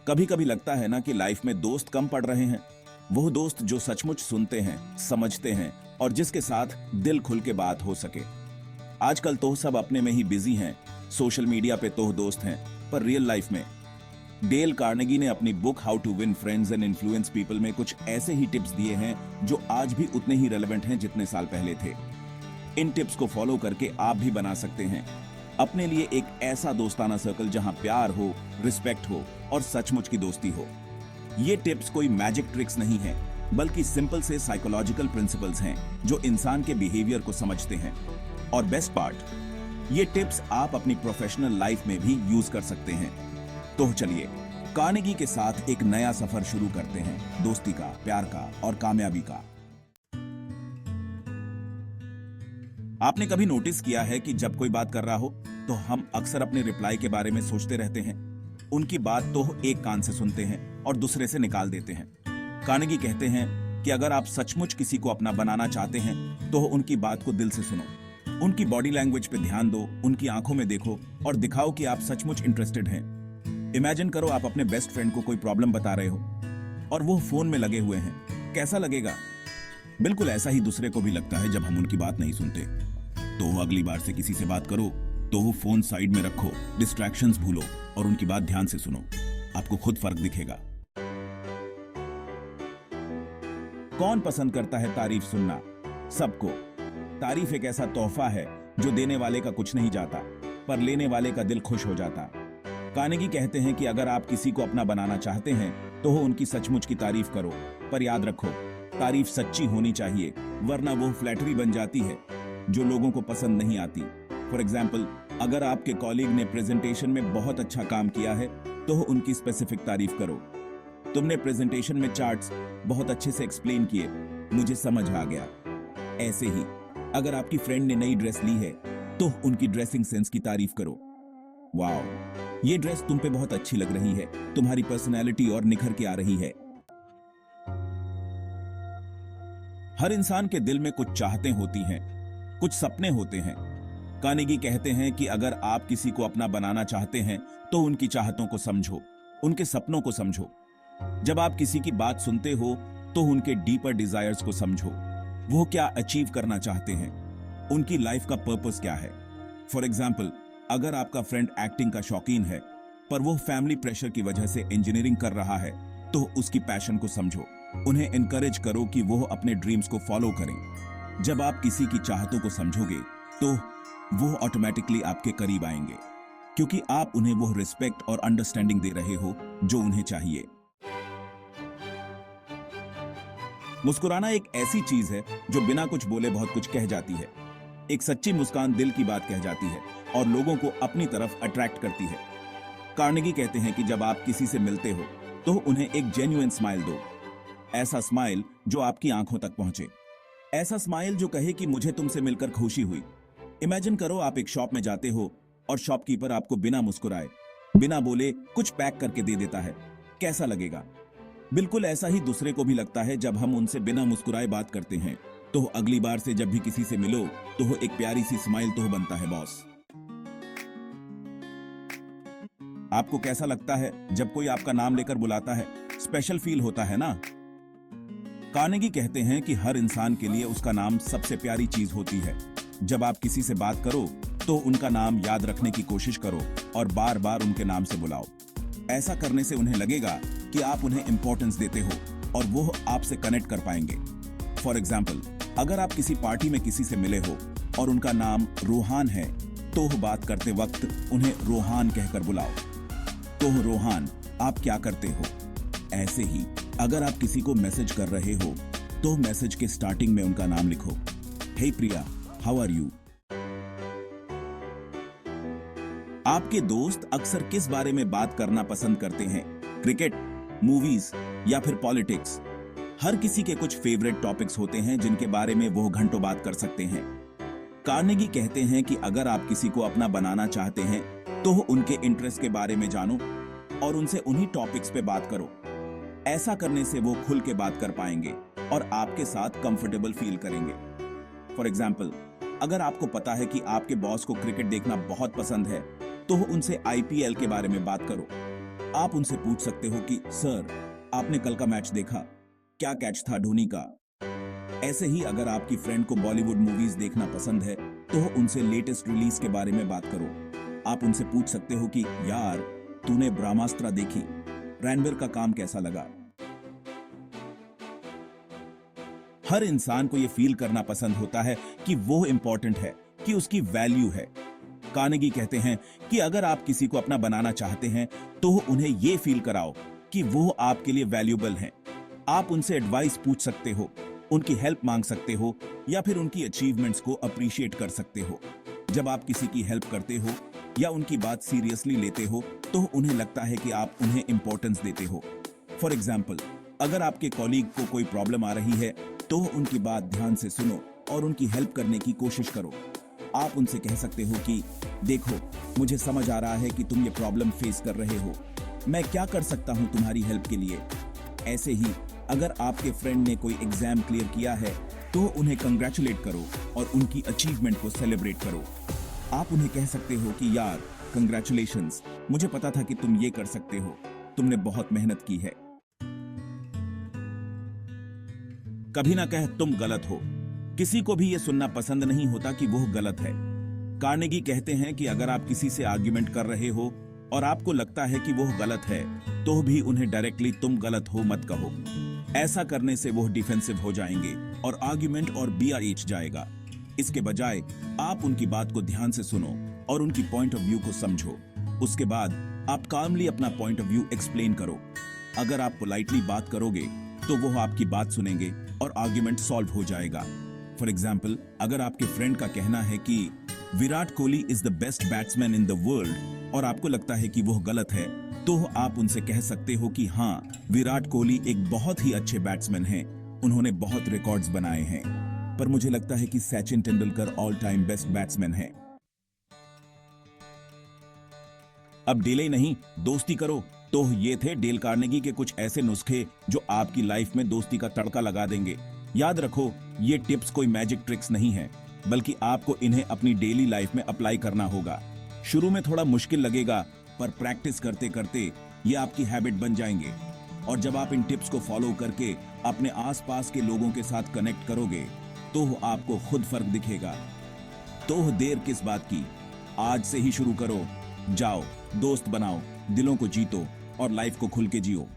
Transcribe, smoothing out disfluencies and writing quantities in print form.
कभी कभी लगता है ना कि लाइफ में दोस्त कम पड़ रहे हैं। वो दोस्त जो सचमुच सुनते हैं, समझते हैं और जिसके साथ दिल खुल के बात हो सके। आजकल तो सब अपने में ही बिजी हैं। सोशल मीडिया पे तो दोस्त हैं, पर रियल लाइफ में। डेल कार्नेगी ने अपनी book how to win friends and influence people में कुछ ऐसे ही टिप्स दिए हैं जो आज भी उतने ही रेलेवेंट हैं जितने साल पहले थे। इन टिप्स को फॉलो करके आप भी बना सकते हैं अपने लिए एक ऐसा दोस्ताना सर्कल जहां प्यार हो, रिस्पेक्ट हो और सचमुच की दोस्ती हो। ये टिप्स कोई मैजिक ट्रिक्स नहीं है, बल्कि सिंपल से साइकोलॉजिकल प्रिंसिपल्स हैं जो इंसान के बिहेवियर को समझते हैं। और बेस्ट पार्ट, ये टिप्स आप अपनी प्रोफेशनल लाइफ में भी यूज कर सकते हैं। तो चलिए कार्नेगी के साथ एक नया सफर शुरू करते हैं, दोस्ती का, प्यार का और कामयाबी का। आपने कभी नोटिस किया है कि जब कोई बात कर रहा हो तो हम अक्सर अपने रिप्लाई के बारे में सोचते रहते हैं। उनकी बात तो एक कान से सुनते हैं और दूसरे से निकाल देते हैं। कार्नेगी कहते हैं कि अगर आप सचमुच किसी को अपना बनाना चाहते हैं तो उनकी बात को दिल से सुनो। उनकी बॉडी लैंग्वेज पे ध्यान दो, उनकी आंखों में देखो और दिखाओ कि आप सचमुच इंटरेस्टेड हैं। इमेजिन करो आप अपने बेस्ट फ्रेंड को कोई प्रॉब्लम बता रहे हो और वो फोन में लगे हुए हैं। कैसा लगेगा? बिल्कुल ऐसा ही दूसरे को भी लगता है जब हम उनकी बात नहीं सुनते। तो अगली बार से किसी से बात करो तो वो फोन साइड में रखो, डिस्ट्रैक्शंस भूलो और उनकी बात ध्यान से सुनो। आपको खुद फर्क दिखेगा। कौन पसंद करता है तारीफ सुनना? सबको। तारीफ एक ऐसा तोहफा है जो देने वाले का कुछ नहीं जाता, पर लेने वाले का दिल खुश हो जाता। कार्नेगी कहते हैं कि अगर आप किसी को अपना बनाना चाहते हैं तो उनकी सचमुच की तारीफ करो, पर याद रखो तारीफ सच्ची होनी चाहिए, वरना वो फ्लैटरी बन जाती है जो लोगों को पसंद नहीं आती। फॉर एग्जाम्पल, अगर आपके कॉलीग ने प्रेजेंटेशन में बहुत अच्छा काम किया है तो उनकी स्पेसिफिक तारीफ करो। तुमने प्रेजेंटेशन में चार्ट्स बहुत अच्छे से एक्सप्लेन किए, मुझे समझ आ गया। ऐसे ही अगर आपकी फ्रेंड ने नई ड्रेस ली है तो उनकी ड्रेसिंग सेंस की तारीफ करो। वाओ, ये ड्रेस तुम पे बहुत अच्छी लग रही है, तुम्हारी पर्सनैलिटी और निखर के आ रही है। हर इंसान के दिल में कुछ चाहतें होती हैं, कुछ सपने होते हैं। कार्नेगी कहते हैं कि अगर आप किसी को अपना बनाना चाहते हैं तो उनकी चाहतों को समझो, उनके सपनों को समझो। जब आप किसी की बात सुनते हो तो उनके डीपर डिजायर्स को समझो। वो क्या अचीव करना चाहते हैं, उनकी लाइफ का पर्पस क्या है। फॉर एग्जाम्पल, अगर आपका फ्रेंड एक्टिंग का शौकीन है पर वो फैमिली प्रेशर की वजह से इंजीनियरिंग कर रहा है तो उसकी पैशन को समझो। उन्हें इनकरेज करो कि वो अपने ड्रीम्स को फॉलो करें। जब आप किसी की चाहतों को समझोगे तो वो ऑटोमेटिकली आपके करीब आएंगे, क्योंकि आप उन्हें वो रिस्पेक्ट और अंडरस्टैंडिंग दे रहे हो जो उन्हें चाहिए। मुस्कुराना एक ऐसी चीज है जो बिना कुछ बोले बहुत कुछ कह जाती है। एक सच्ची मुस्कान दिल की बात कह जाती है और लोगों को अपनी तरफ अट्रैक्ट करती है। कार्नेगी कहते हैं कि जब आप किसी से मिलते हो तो उन्हें एक जेन्युइन स्माइल दो। ऐसा स्माइल जो आपकी आंखों तक पहुंचे, ऐसा स्माइल जो कहे कि मुझे तुमसे मिलकर खुशी हुई। इमेजिन करो आप एक शॉप में जाते हो और शॉपकीपर आपको बिना मुस्कुराए, बिना बोले कुछ पैक करके दे देता है। कैसा लगेगा? बिल्कुल ऐसा ही दूसरे को भी लगता है जब हम उनसे बिना मुस्कुराए बात करते हैं। तो अगली बार से जब भी किसी से मिलो तो एक प्यारी सी स्माइल तो बनता है बॉस। आपको कैसा लगता है जब कोई आपका नाम लेकर बुलाता है? स्पेशल फील होता है ना? कार्नेगी कहते हैं कि हर इंसान के लिए उसका नाम सबसे प्यारी चीज होती है। जब आप किसी से बात करो तो उनका नाम याद रखने की कोशिश करो और बार बार उनके नाम से बुलाओ। ऐसा करने से उन्हें लगेगा कि आप उन्हें इंपॉर्टेंस देते हो और वो आपसे कनेक्ट कर पाएंगे। फॉर एग्जाम्पल, अगर आप किसी पार्टी में किसी से मिले हो और उनका नाम रोहान है तो बात करते वक्त उन्हें रोहान कहकर बुलाओ। तो रोहान, आप क्या करते हो? ऐसे ही अगर आप किसी को मैसेज कर रहे हो तो मैसेज के स्टार्टिंग में उनका नाम लिखो। हे प्रिया, हाउ आर यू? आपके दोस्त अक्सर किस बारे में बात करना पसंद करते हैं? क्रिकेट, मूवीज या फिर पॉलिटिक्स? हर किसी के कुछ फेवरेट टॉपिक्स होते हैं जिनके बारे में वो घंटों बात कर सकते हैं। कार्नेगी कहते हैं कि अगर आप किसी को अपना बनाना चाहते हैं तो उनके इंटरेस्ट के बारे में जानो और उनसे उन्हीं टॉपिक्स पे बात करो। ऐसा करने से वो खुल के बात कर पाएंगे और आपके साथ कंफर्टेबल फील करेंगे। फॉर एग्जाम्पल, अगर आपको पता है कि आपके बॉस को क्रिकेट देखना बहुत पसंद है तो उनसे आईपीएल के बारे में बात करो। आप उनसे पूछ सकते हो कि सर, आपने कल का मैच देखा? क्या कैच था धोनी का? ऐसे ही अगर आपकी फ्रेंड को बॉलीवुड मूवीज देखना पसंद है तो उनसे लेटेस्ट रिलीज के बारे में बात करो। आप उनसे पूछ सकते हो कि यार, तूने ब्रह्मास्त्र देखी? रणबीर का काम कैसा लगा? हर इंसान को यह फील करना पसंद होता है कि वो इंपॉर्टेंट है, कि उसकी वैल्यू है। कार्नेगी कहते हैं कि अगर आप किसी को अपना बनाना चाहते हैं तो उन्हें यह फील कराओ कि वो आपके लिए वैल्यूएबल हैं। आप उनसे एडवाइस पूछ सकते हो, उनकी हेल्प मांग सकते हो या फिर उनकी अचीवमेंट्स को अप्रिशिएट कर सकते हो। जब आप किसी की हेल्प करते हो या उनकी बात सीरियसली लेते हो तो उन्हें लगता है कि आप उन्हें इंपॉर्टेंस देते हो। फॉर एग्जाम्पल, अगर आपके कॉलीग को कोई प्रॉब्लम आ रही है तो उनकी बात ध्यान से सुनो और उनकी हेल्प करने की कोशिश करो। आप उनसे कह सकते हो कि देखो, मुझे समझ आ रहा है कि तुम ये प्रॉब्लम फेस कर रहे हो, मैं क्या कर सकता हूं तुम्हारी हेल्प के लिए। ऐसे ही अगर आपके फ्रेंड ने कोई एग्जाम क्लियर किया है तो उन्हें कंग्रेचुलेट करो और उनकी अचीवमेंट को सेलिब्रेट करो। आप उन्हें कह सकते हो कि यार, कंग्रेचुलेशंस, मुझे पता था कि तुम ये कर सकते हो, तुमने बहुत मेहनत की है। कभी ना कह तुम गलत हो। किसी को भी यह सुनना पसंद नहीं होता कि वो गलत है। कार्नेगी कहते हैं कि अगर आप किसी से आर्ग्यूमेंट कर रहे हो और आपको लगता है कि वो गलत है तो भी उन्हें डायरेक्टली तुम गलत हो मत कहो। ऐसा करने से वो डिफेंसिव हो जाएंगे और आर्ग्यूमेंट और बीआरएच जाएगा। इसके बजाय आप उनकी बात को ध्यान से सुनो और उनकी पॉइंट ऑफ व्यू को समझो। उसके बाद आप कामली अपना पॉइंट ऑफ व्यू एक्सप्लेन करो। अगर आप पोलाइटली बात करोगे तो वो आपकी बात सुनेंगे और आर्ग्यूमेंट सॉल्व हो जाएगा। फॉर एग्जाम्पल, अगर आपके फ्रेंड का कहना है कि Virat Kohli is the best batsman in the world और आपको लगता है कि वो गलत है, तो आप उनसे कह सकते हो कि हाँ, विराट कोहली एक बहुत ही अच्छे बैट्समैन हैं, उन्होंने बहुत रिकॉर्ड्स बनाए हैं, पर मुझे लगता है कि Sachin Tendulkar all time best batsman हैं। अब डीले नहीं, दोस्ती करो। तो ये थे डेल कार्नेगी के कुछ ऐसे नुस्खे जो आपकी लाइफ में दोस्ती का तड़का लगा देंगे। याद रखो, ये टिप्स कोई मैजिक ट्रिक्स नहीं है, बल्कि आपको इन्हें अपनी डेली लाइफ में अप्लाई करना होगा। शुरू में थोड़ा मुश्किल लगेगा, पर प्रैक्टिस करते करते ये आपकी हैबिट बन जाएंगे। और जब आप इन टिप्स को फॉलो करके अपने आसपास के लोगों के साथ कनेक्ट करोगे तो आपको खुद फर्क दिखेगा। तो देर किस बात की, आज से ही शुरू करो। जाओ, दोस्त बनाओ, दिलों को जीतो और लाइफ को खुल के जियो।